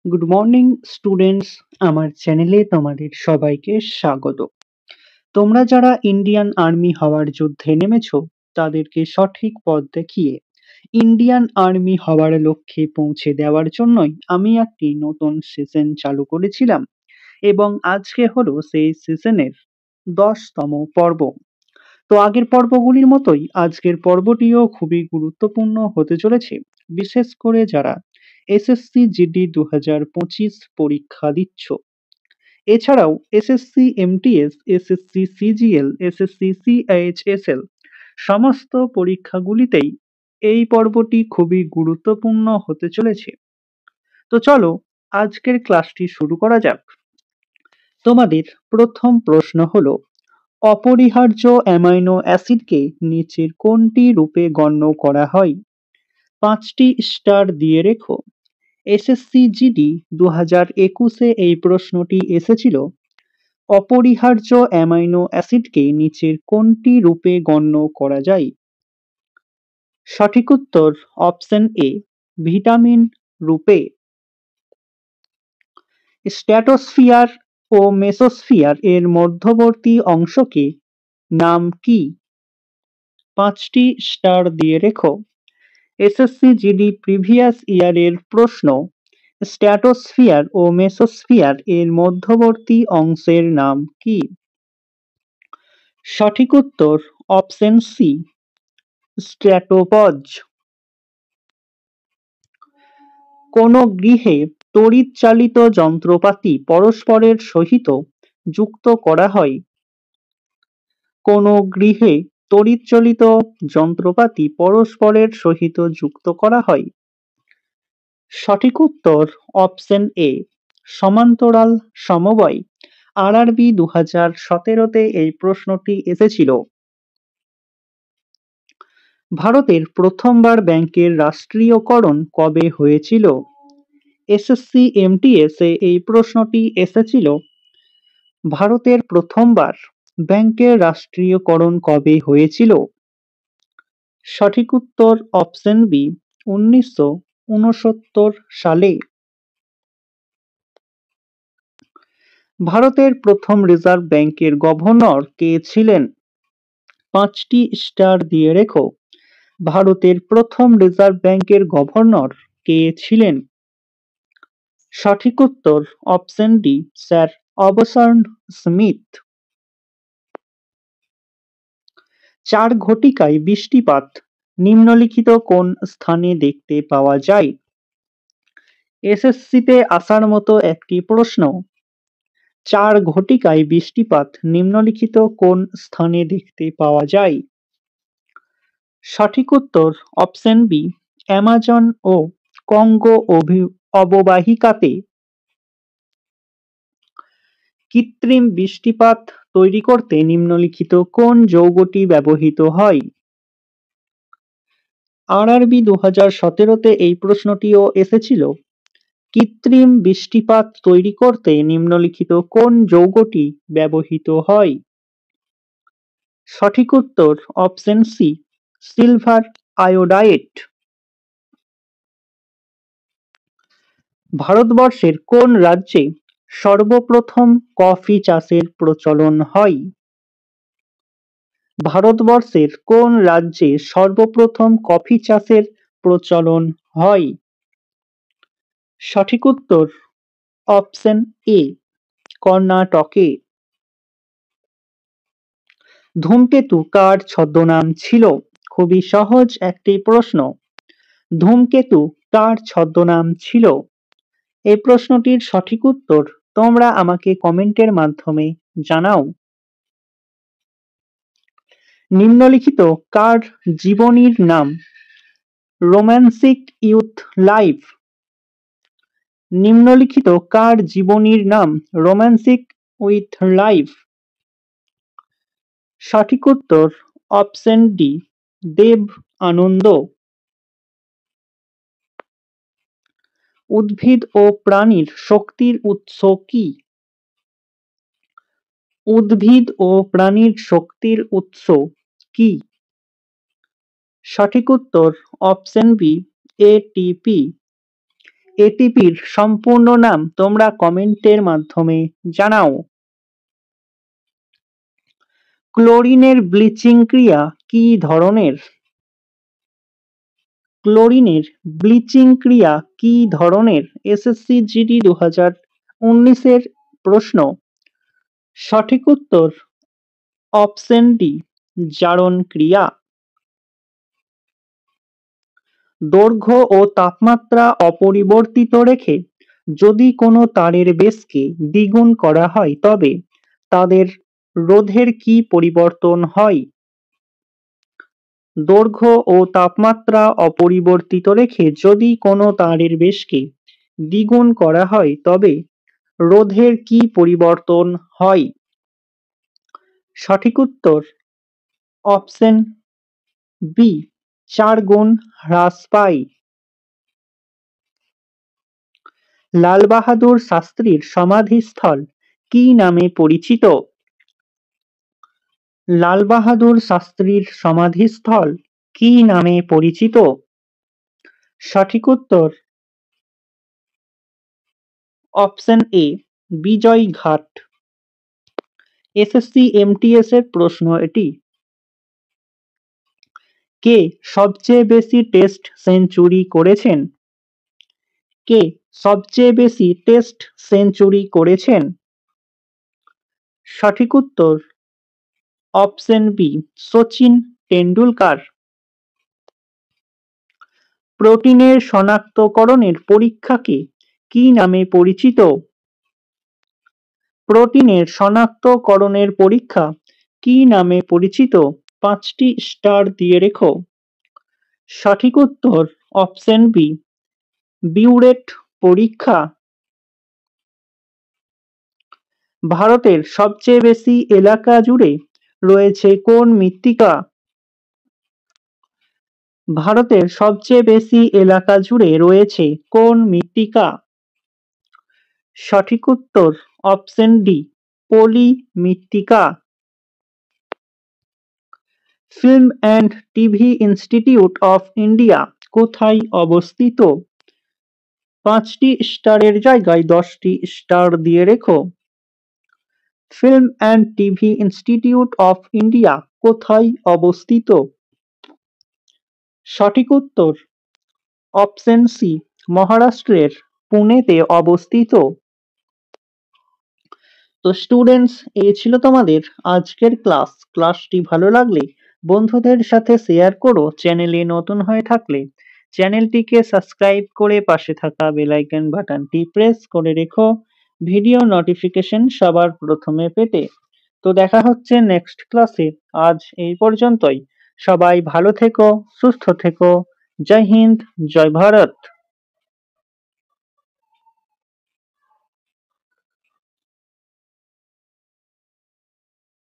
Good morning students, আমার চ্যানেলে তোমাদের সবাইকে স্বাগত। তোমরা যারা ইন্ডিয়ান আর্মি হওয়ার যুদ্ধে নেমেছো তাদেরকে সঠিক পথ দেখিয়ে ইন্ডিয়ান আর্মি হওয়ার লক্ষ্যে পৌঁছে দেওয়ার জন্যই আমি একটি নতুন সেশন চালু করেছিলাম এবং আজকে হলো সেই সেশনের 10তম পর্ব। তো আগের পর্বগুলির মতোই আজকের পর্বটিও খুবই গুরুত্বপূর্ণ হতে চলেছে, বিশেষ করে যারা এসএসসি জিডি 2025 পরীক্ষা দিচ্ছ। এছাড়াও SSC MTS, SSC CGL, SSC CHSL সমস্ত পরীক্ষাগুলিতেই এই পর্বটি খুবই গুরুত্বপূর্ণ হতে চলেছে। তো চলো আজকের ক্লাসটি শুরু করা যাক। তোমাদের প্রথম প্রশ্ন হলো, অপরিহার্য অ্যামাইনো অ্যাসিডকে নিচের কোনটি রূপে গণ্য করা হয়? 5টি স্টার দিয়ে রেখো। এসএসসি জিডি 2021-এ এই প্রশ্নটি এসেছিল, অপরিহার্য অ্যামাইনো অ্যাসিডকে নিচের কোনটি রূপে গণ্য করা যায়? সঠিক উত্তর অপশন এ, ভিটামিন রূপে। স্ট্র্যাটোস্ফিয়ার ও মেসোস্ফিয়ার এর মধ্যবর্তী অংশকে নাম কি? 5টি স্টার দিয়ে রেখো। এসএসসি জিডি প্রিভিয়াস ইয়ারের প্রশ্ন, স্ট্র্যাটোস্ফিয়ার ও মেসোস্ফিয়ার এর মধ্যবর্তী অংশের নাম কি? সঠিক উত্তর অপশন সি, স্ট্র্যাটোপজ। কোন গৃহে তড়িৎ চালিত যন্ত্রপাতি পরস্পরের সহিত যুক্ত করা হয়? কোন গৃহে তড়িৎ চালিত যন্ত্রপাতি পরস্পরের সহিত যুক্ত করা হয়? সঠিক উত্তর অপশন এ, সমান্তরাল সমবায়। আরআরবি 2017-তে এই প্রশ্নটি এসেছিল। ভারতের প্রথমবার ব্যাংকের রাষ্ট্রীয়করণ কবে হয়েছিল? এসএসসি এমটিএস-এ এই প্রশ্নটি এসেছিল। ভারতের প্রথমবার ব্যাংকের রাষ্ট্রীয়করণ কবে হয়েছিল? সঠিক উত্তর অপশন বি, 1969 সালে। ভারতের প্রথম রিজার্ভ ব্যাংকের গভর্নর কে ছিলেন? 5টি স্টার দিয়ে রেখো। ভারতের প্রথম রিজার্ভ ব্যাংকের গভর্নর কে ছিলেন? সঠিক উত্তর অপশন ডি, স্যার অবসর্ন স্মিথ। 4 ঘটিকায় বৃষ্টিপাত নিম্নলিখিত কোন স্থানে দেখতে পাওয়া যায়? এসএসসিতে আসার মতো একটি প্রশ্ন। 4 ঘটিকায় বৃষ্টিপাত নিম্নলিখিত কোন স্থানে দেখতে পাওয়া যায়? সঠিক উত্তর অপশন বি, অ্যামাজন ও কঙ্গো অববাহিকাতে। কৃত্রিম বৃষ্টিপাত তৈরি করতে নিম্নলিখিত কোন যৌগটি ব্যবহৃত হয়? আরআরবি 2017-তে এই প্রশ্নটিও এসেছিল। কৃত্রিম বৃষ্টিপাত তৈরি করতে নিম্নলিখিত কোন যৌগটি ব্যবহৃত হয়? সঠিক উত্তর অপশন সি, সিলভার আয়োডাইড। ভারতবর্ষের কোন রাজ্যে সর্বপ্রথম কফি চাষের প্রচলন হয়? ভারতবর্ষের কোন রাজ্যে সর্বপ্রথম কফি চাষের প্রচলন হয়? সঠিক উত্তর অপশন এ, কর্ণাটকে। ধূমকেতু কার ছদ্মনাম ছিল? খুবই সহজ একটি প্রশ্ন। ধূমকেতু কার ছদ্মনাম ছিল? এই প্রশ্নটির সঠিক উত্তর তোমরা আমাকে কমেন্টের মাধ্যমে জানাও। নিম্নলিখিত কার জীবনীর নাম রোম্যান্টিক ইয়ুথ লাইফ? নিম্নলিখিত কার জীবনীর নাম রোম্যান্টিক উইথ লাইফ? সঠিক উত্তর অপশন ডি, দেব আনন্দ। উদ্ভিদ ও প্রাণীর শক্তির উৎস কি? উদ্ভিদ ও প্রাণীর শক্তির উৎস কি? সঠিক উত্তর অপশন বি, এটিপি। এটিপির সম্পূর্ণ নাম তোমরা কমেন্টের মাধ্যমে জানাও। ক্লোরিনের ব্লিচিং ক্রিয়া কি ধরনের? ক্লোরিনের ব্লিচিং ক্রিয়া কি ধরনের? এসএসসি জিডি 2019-এর প্রশ্ন। সঠিক উত্তর অপশন ডি, জারণ ক্রিয়া। দৈর্ঘ্য ও তাপমাত্রা অপরিবর্তিত রেখে যদি কোনো তারের বেশকে দ্বিগুণ করা হয় তবে তাদের রোধের কি পরিবর্তন হয়? দৈর্ঘ্য ও তাপমাত্রা অপরিবর্তিত রেখে যদি কোনো তারের বেশকে দ্বিগুণ করা হয় তবে রোধের কি পরিবর্তন হয়? সঠিক উত্তর অপশন বি, 4 গুণ হ্রাস পায়। লাল বাহাদুর শাস্ত্রীর সমাধিস্থল কি নামে পরিচিত? লাল বাহাদুর শাস্ত্রীর সমাধিস্থল কি নামে পরিচিত? সঠিক উত্তর অপশন এ, বিজয় ঘাট। এসএসসি এমটিএস এর প্রশ্ন এটি। কে সবচেয়ে বেশি টেস্ট সেঞ্চুরি করেছেন? কে সবচেয়ে বেশি টেস্ট সেঞ্চুরি করেছেন? সঠিক উত্তর অপশন বি, সচিন টেন্ডুলকার। প্রোটিনের শনাক্তকরণের পরীক্ষাকে কি নামে পরিচিত? প্রোটিনের শনাক্তকরণের পরীক্ষা কি নামে পরিচিত? 5টি স্টার দিয়ে রেখো। সঠিক উত্তর অপশন বি, বিউরেট পরীক্ষা। ভারতের সবচেয়ে বেশি এলাকা জুড়ে রয়েছে কোন মৃত্তিকা? ভারতের সবচেয়ে বেশি এলাকা জুড়ে রয়েছে কোন মৃত্তিকা? সঠিক উত্তর অপশন ডি, পলি মৃত্তিকা। Film and TV institute of India কোথায় অবস্থিত? 5টি স্টারের জায়গায় 10টি স্টার দিয়ে রেখো। Film and TV institute of India কোথায় অবস্থিত? সঠিক উত্তর অপশন সি, মহারাষ্ট্রের পুনেতে অবস্থিত। তো স্টুডেন্টস, এই ছিল তোমাদের আজকের ক্লাসটি ভালো লাগলে বন্ধুদের সাথে শেয়ার করো। চ্যানেলে নতুন হয়ে থাকলে চ্যানেলটিকে সাবস্ক্রাইব করে পাশে থাকা বেল আইকন বাটনটি প্রেস করে রেখো ভিডিও নোটিফিকেশন সবার প্রথমে পেতে। তো দেখা হচ্ছে নেক্সট ক্লাসে। আজ এই পর্যন্তই। সবাই ভালো থেকো, সুস্থ থেকো। জয় হিন্দ, জয় ভারত।